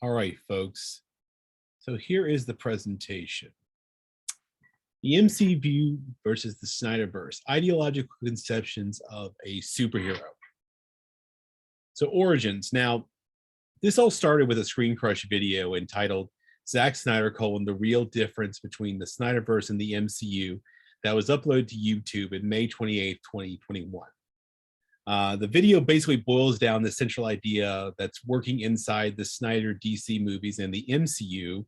All right, folks. So here is the presentation. The MCU versus the Snyderverse, ideological conceptions of a superhero. So origins. Now, this all started with a ScreenCrush video entitled Zack Snyder: The Real Difference Between the Snyderverse and the MCU that was uploaded to YouTube in May 28th, 2021. The video basically boils down the central idea that's working inside the Snyder DC movies and the MCU,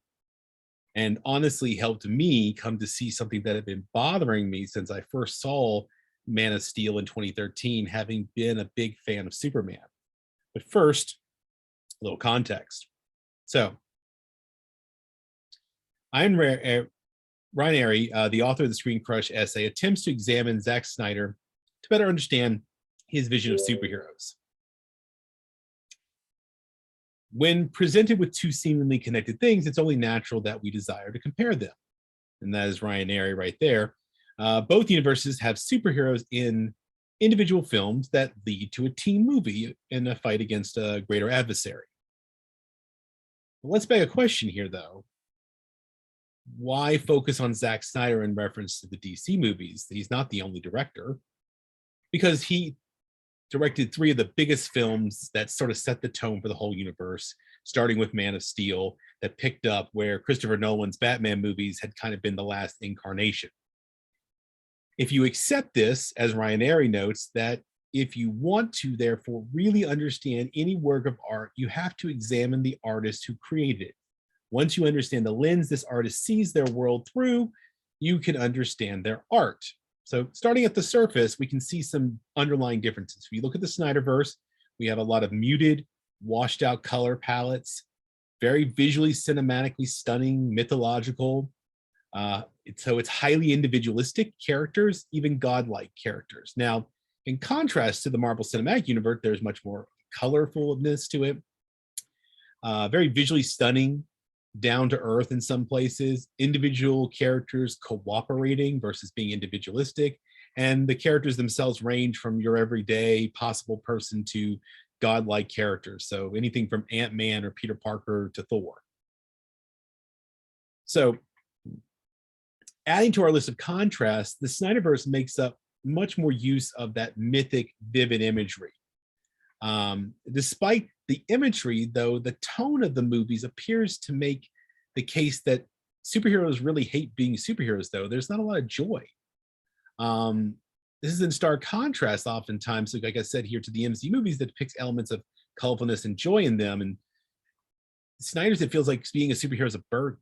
and honestly helped me come to see something that had been bothering me since I first saw Man of Steel in 2013, having been a big fan of Superman. But first, a little context. So, Ryan Arey, the author of the ScreenCrush essay, attempts to examine Zack Snyder to better understand his vision of superheroes. When presented with two seemingly connected things, it's only natural that we desire to compare them. And that is Ryan Arey right there. Both universes have superheroes in individual films that lead to a team movie in a fight against a greater adversary. Let's beg a question here, though. Why focus on Zack Snyder in reference to the DC movies? He's not the only director, because he directed three of the biggest films that sort of set the tone for the whole universe, starting with Man of Steel, that picked up where Christopher Nolan's Batman movies had kind of been the last incarnation. If you accept this, as Ryan Arey notes, that if you want to, therefore, really understand any work of art, you have to examine the artist who created it. Once you understand the lens this artist sees their world through, you can understand their art. So starting at the surface, we can see some underlying differences. If you look at the Snyderverse, we have a lot of muted, washed out color palettes, very visually, cinematically stunning, mythological. So it's highly individualistic characters, even godlike characters. Now, in contrast to the Marvel Cinematic Universe, there's much more colorfulness to it. Very visually stunning, down to earth in some places, individual characters cooperating versus being individualistic, and the characters themselves range from your everyday possible person to godlike characters. So anything from Ant-Man or Peter Parker to Thor. So adding to our list of contrasts, the Snyderverse makes up much more use of that mythic, vivid imagery. Despite the imagery, though, the tone of the movies appears to make the case that superheroes really hate being superheroes, though. There's not a lot of joy. This is in stark contrast, oftentimes, like I said here, to the MCU movies that depicts elements of colorfulness and joy in them. And Snyder's, it feels like being a superhero is a burden.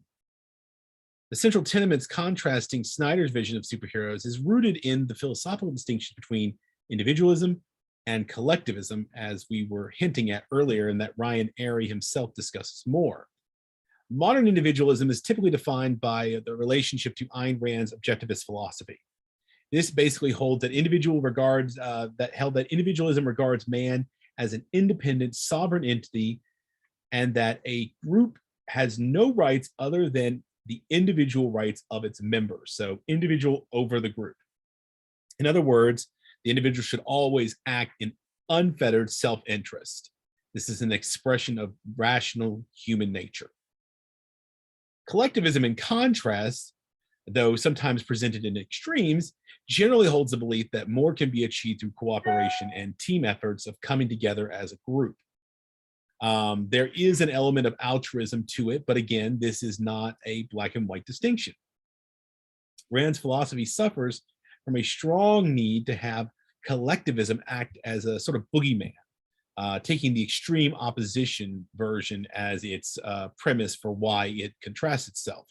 The central tenements contrasting Snyder's vision of superheroes is rooted in the philosophical distinction between individualism and collectivism, as we were hinting at earlier, and that Ryan Arey himself discusses more. Modern individualism is typically defined by the relationship to Ayn Rand's objectivist philosophy. This basically holds that that individualism regards man as an independent, sovereign entity, and that a group has no rights other than the individual rights of its members. So individual over the group. In other words, the individual should always act in unfettered self-interest. This is an expression of rational human nature. Collectivism, in contrast, though sometimes presented in extremes, generally holds the belief that more can be achieved through cooperation and team efforts of coming together as a group. There is an element of altruism to it, but again, this is not a black and white distinction. Rand's philosophy suffers from a strong need to have collectivism act as a sort of boogeyman, taking the extreme opposition version as its premise for why it contrasts itself.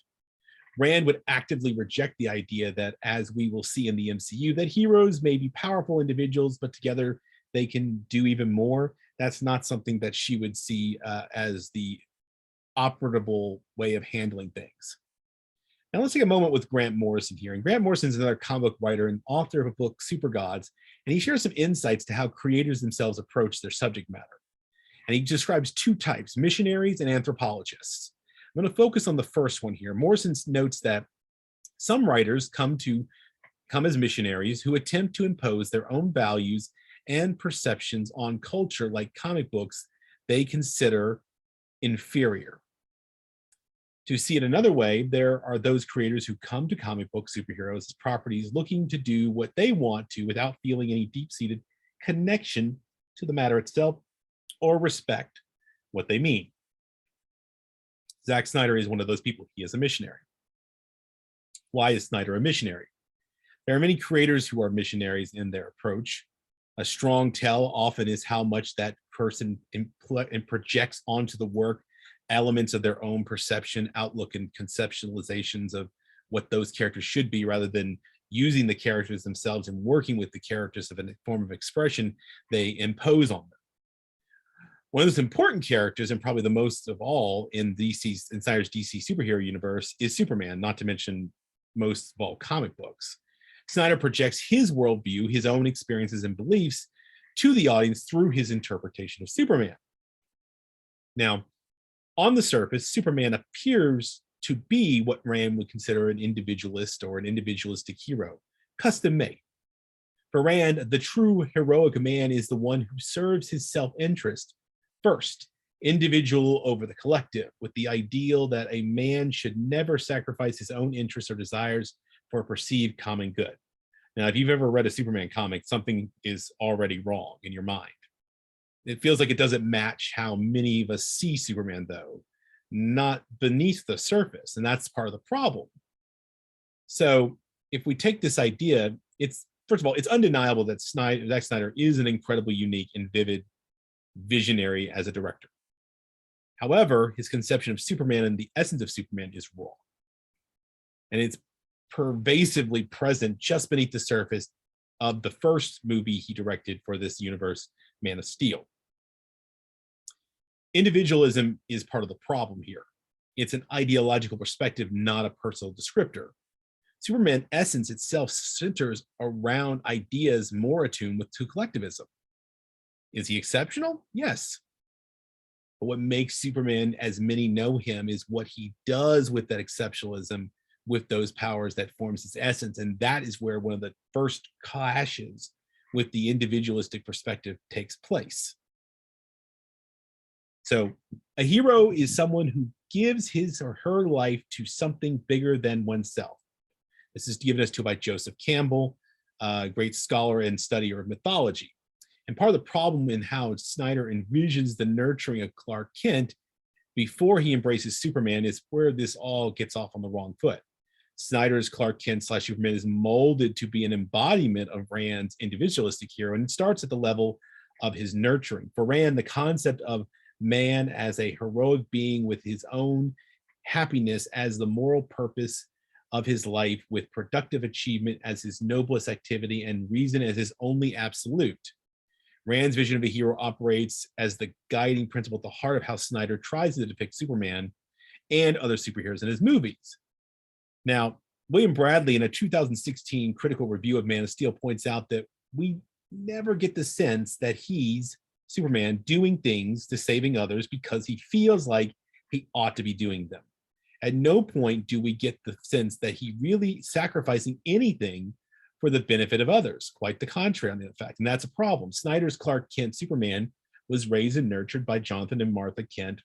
Rand would actively reject the idea that, as we will see in the MCU, that heroes may be powerful individuals, but together they can do even more. That's not something that she would see as the operable way of handling things. Now let's take a moment with Grant Morrison here. And Grant Morrison is another comic book writer and author of a book, Super Gods, and he shares some insights to how creators themselves approach their subject matter. And he describes two types, missionaries and anthropologists. I'm going to focus on the first one here. Morrison notes that some writers come as missionaries who attempt to impose their own values and perceptions on culture, like comic books they consider inferior. To see it another way, there are those creators who come to comic book superheroes as properties looking to do what they want to without feeling any deep-seated connection to the matter itself or respect what they mean. Zack Snyder is one of those people. He is a missionary. Why is Snyder a missionary? There are many creators who are missionaries in their approach. A strong tell often is how much that person projects onto the work elements of their own perception, outlook, and conceptualizations of what those characters should be, rather than using the characters themselves and working with the characters of a form of expression they impose on them. One of those important characters, and probably the most of all in Snyder's DC superhero universe, is Superman, not to mention most of all comic books. Snyder projects his worldview, his own experiences and beliefs to the audience through his interpretation of Superman. Now, on the surface, Superman appears to be what Rand would consider an individualist or an individualistic hero, custom made. For Rand, the true heroic man is the one who serves his self-interest first, individual over the collective, with the ideal that a man should never sacrifice his own interests or desires for a perceived common good. Now, if you've ever read a Superman comic, something is already wrong in your mind. It feels like it doesn't match how many of us see Superman, though, not beneath the surface, and that's part of the problem. So if we take this idea, first of all, it's undeniable that Zack Snyder is an incredibly unique and vivid visionary as a director. However, his conception of Superman and the essence of Superman is wrong. And it's pervasively present just beneath the surface of the first movie he directed for this universe, Man of Steel. Individualism is part of the problem here. It's an ideological perspective, not a personal descriptor. Superman essence itself centers around ideas more attuned to collectivism. Is he exceptional? Yes. But what makes Superman, as many know him, is what he does with that exceptionalism, with those powers that forms his essence. And that is where one of the first clashes with the individualistic perspective takes place. So a hero is someone who gives his or her life to something bigger than oneself. This is given us to by Joseph Campbell, a great scholar and studier of mythology. And part of the problem in how Snyder envisions the nurturing of Clark Kent before he embraces Superman is where this all gets off on the wrong foot. Snyder's Clark Kent / Superman is molded to be an embodiment of Rand's individualistic hero, and it starts at the level of his nurturing. For Rand, the concept of man as a heroic being with his own happiness as the moral purpose of his life, with productive achievement as his noblest activity and reason as his only absolute. Rand's vision of a hero operates as the guiding principle at the heart of how Snyder tries to depict Superman and other superheroes in his movies. Now, William Bradley, in a 2016 critical review of Man of Steel, points out that we never get the sense that he's Superman doing things to saving others because he feels like he ought to be doing them. At no point do we get the sense that he really sacrificing anything for the benefit of others. Quite the contrary, on the fact, and that's a problem. Snyder's Clark Kent Superman was raised and nurtured by Jonathan and Martha Kent,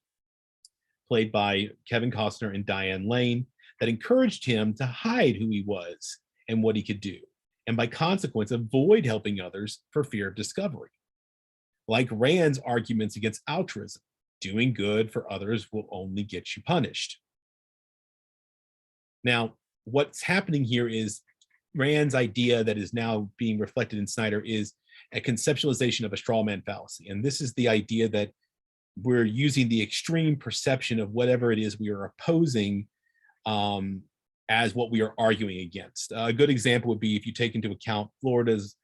played by Kevin Costner and Diane Lane, that encouraged him to hide who he was and what he could do, and by consequence, avoid helping others for fear of discovery. Like Rand's arguments against altruism, doing good for others will only get you punished. Now, what's happening here is Rand's idea that is now being reflected in Snyder is a conceptualization of a strawman fallacy. And this is the idea that we're using the extreme perception of whatever it is we are opposing as what we are arguing against. A good example would be if you take into account Florida's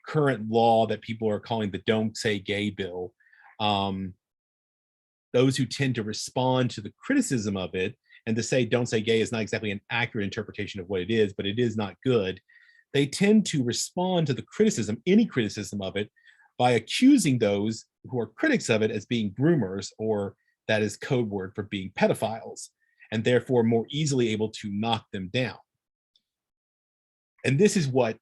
current law that people are calling the Don't Say Gay bill. Those who tend to respond to the criticism of it, and to say don't say gay is not exactly an accurate interpretation of what it is, but it is not good. They tend to respond to the criticism, any criticism of it, by accusing those who are critics of it as being groomers, or that is code word for being pedophiles, and therefore more easily able to knock them down. And this is what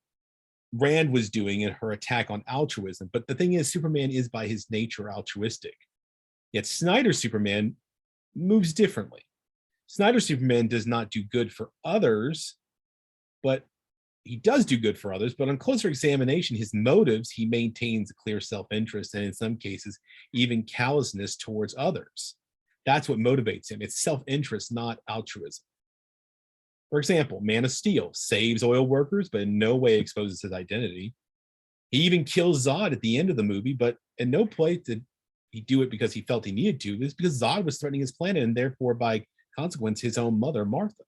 Rand was doing in her attack on altruism. But the thing is, Superman is by his nature altruistic. Yet Snyder's Superman moves differently. Snyder's Superman does not do good for others, but he does do good for others. But on closer examination, his motives, he maintains a clear self-interest and in some cases, even callousness towards others. That's what motivates him. It's self-interest, not altruism. For example, Man of Steel saves oil workers, but in no way exposes his identity. He even kills Zod at the end of the movie, but in no place did he do it because he felt he needed to. It's because Zod was threatening his planet and therefore, by consequence, his own mother, Martha.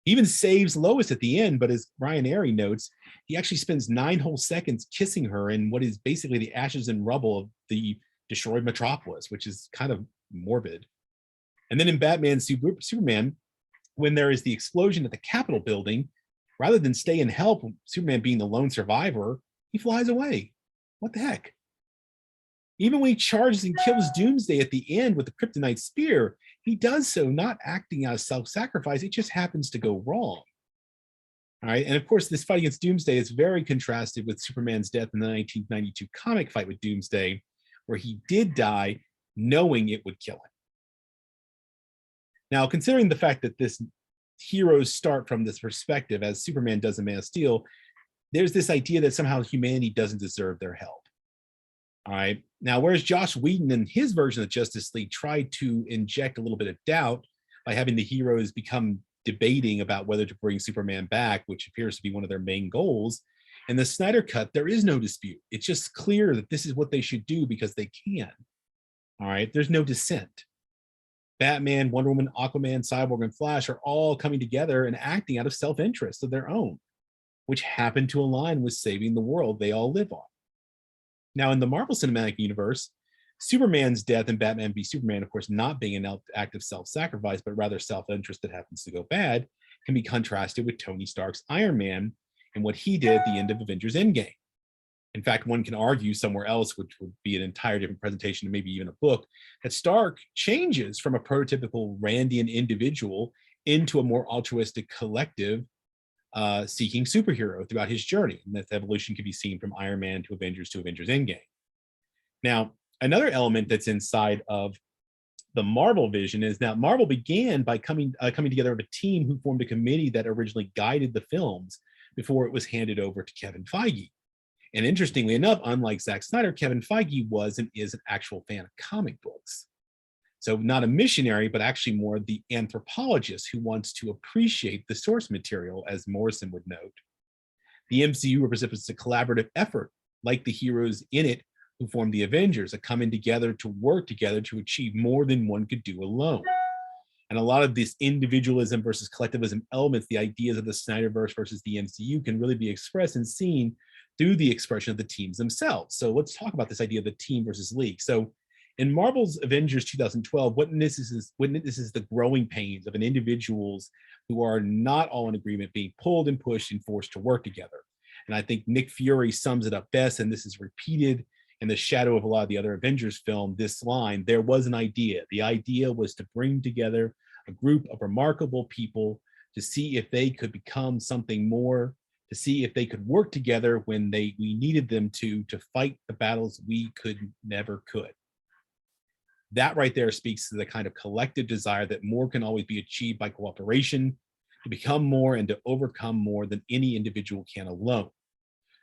He even saves Lois at the end, but as Ryan Arey notes, he actually spends 9 whole seconds kissing her in what is basically the ashes and rubble of the destroyed metropolis, which is kind of morbid. And then in Batman Superman, when there is the explosion at the Capitol building, rather than stay and help, Superman being the lone survivor, he flies away. What the heck? Even when he charges and kills Doomsday at the end with the kryptonite spear, he does so not acting out of self-sacrifice. It just happens to go wrong. All right. And of course, this fight against Doomsday is very contrasted with Superman's death in the 1992 comic fight with Doomsday, where he did die knowing it would kill him. Now, considering the fact that this heroes start from this perspective, as Superman does in Man of Steel, there's this idea that somehow humanity doesn't deserve their help. All right. Now, whereas Joss Whedon in his version of Justice League tried to inject a little bit of doubt by having the heroes become debating about whether to bring Superman back, which appears to be one of their main goals, in the Snyder Cut, there is no dispute. It's just clear that this is what they should do because they can. All right. There's no dissent. Batman, Wonder Woman, Aquaman, Cyborg, and Flash are all coming together and acting out of self-interest of their own, which happen to align with saving the world they all live on. Now, in the Marvel Cinematic Universe, Superman's death in Batman v Superman, of course, not being an act of self-sacrifice, but rather self-interest that happens to go bad, can be contrasted with Tony Stark's Iron Man and what he did at the end of Avengers Endgame. In fact, one can argue somewhere else, which would be an entire different presentation and maybe even a book, that Stark changes from a prototypical Randian individual into a more altruistic collective seeking superhero throughout his journey. And that evolution can be seen from Iron Man to Avengers Endgame. Now, another element that's inside of the Marvel vision is that Marvel began by coming together of a team who formed a committee that originally guided the films before it was handed over to Kevin Feige. And interestingly enough, unlike Zack Snyder, Kevin Feige was and is an actual fan of comic books. So not a missionary, but actually more the anthropologist who wants to appreciate the source material, as Morrison would note. The MCU represents a collaborative effort, like the heroes in it who formed the Avengers, are coming together to work together to achieve more than one could do alone. And a lot of this individualism versus collectivism elements, the ideas of the Snyderverse versus the MCU, can really be expressed and seen through the expression of the teams themselves. So let's talk about this idea of the team versus league. So in Marvel's Avengers 2012, what witnesses the growing pains of an individuals who are not all in agreement being pulled and pushed and forced to work together. And I think Nick Fury sums it up best, and this is repeated in the shadow of a lot of the other Avengers film, this line: there was an idea. The idea was to bring together a group of remarkable people to see if they could become something more, to see if they could work together when we needed them to fight the battles we never could. That right there speaks to the kind of collective desire that more can always be achieved by cooperation, to become more and to overcome more than any individual can alone.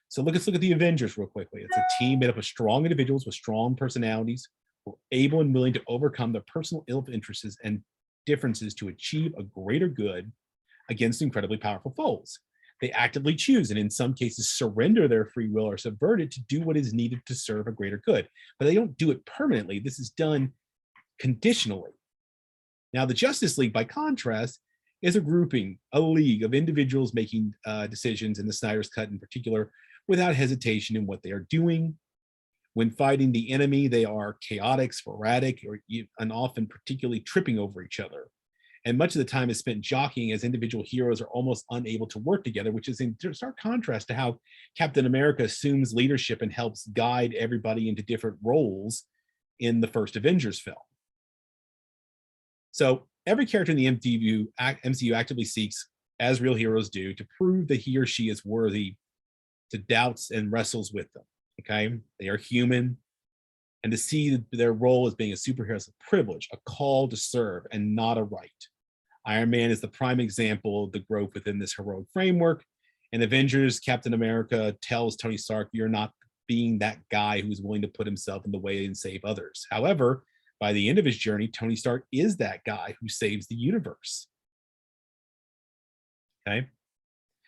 So let's look at the Avengers real quickly. It's a team made up of strong individuals with strong personalities who are able and willing to overcome their personal ill interests and differences to achieve a greater good against incredibly powerful foes. They actively choose and in some cases surrender their free will or subvert it to do what is needed to serve a greater good. But they don't do it permanently. This is done conditionally. Now, the Justice League, by contrast, is a grouping, a league of individuals making decisions, in the Snyder's Cut in particular, without hesitation in what they are doing. When fighting the enemy, they are chaotic, sporadic, and often particularly tripping over each other. And much of the time is spent jockeying, as individual heroes are almost unable to work together, which is in stark contrast to how Captain America assumes leadership and helps guide everybody into different roles in the first Avengers film. So every character in the MCU actively seeks, as real heroes do, to prove that he or she is worthy, to doubts and wrestles with them. Okay, they are human, and to see their role as being a superhero as a privilege, a call to serve, and not a right. Iron Man is the prime example of the growth within this heroic framework. In Avengers, Captain America tells Tony Stark, "You're not being that guy who's willing to put himself in the way and save others." However, by the end of his journey, Tony Stark is that guy who saves the universe. Okay.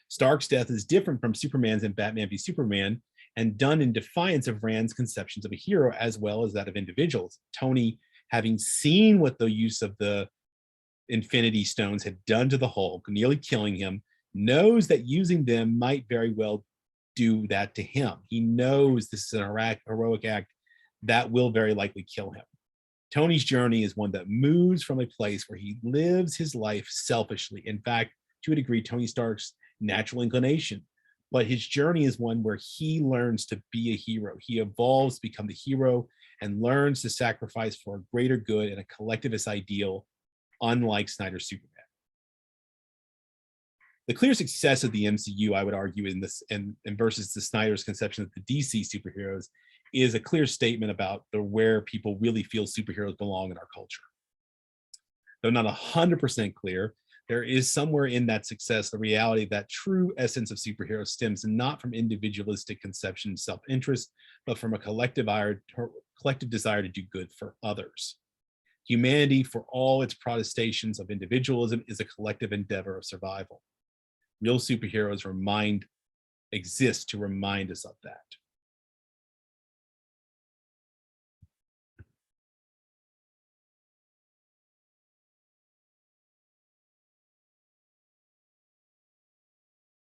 Stark's death is different from Superman's in Batman v Superman, and done in defiance of Rand's conceptions of a hero as well as that of individuals. Tony, having seen what the use of the Infinity Stones had done to the Hulk, nearly killing him, knows that using them might very well do that to him. He knows this is an heroic act that will very likely kill him. Tony's journey is one that moves from a place where he lives his life selfishly. In fact, to a degree, Tony Stark's natural inclination. But his journey is one where he learns to be a hero. He evolves to become the hero and learns to sacrifice for a greater good and a collectivist ideal, unlike Snyder's Superman. The clear success of the MCU, I would argue, in this and versus the Snyder's conception of the DC superheroes, is a clear statement about where people really feel superheroes belong in our culture. Though not 100% clear, there is somewhere in that success the reality that true essence of superheroes stems not from individualistic conception and self-interest, but from a collective desire to do good for others. Humanity, for all its protestations of individualism, is a collective endeavor of survival. Real superheroes exist to remind us of that.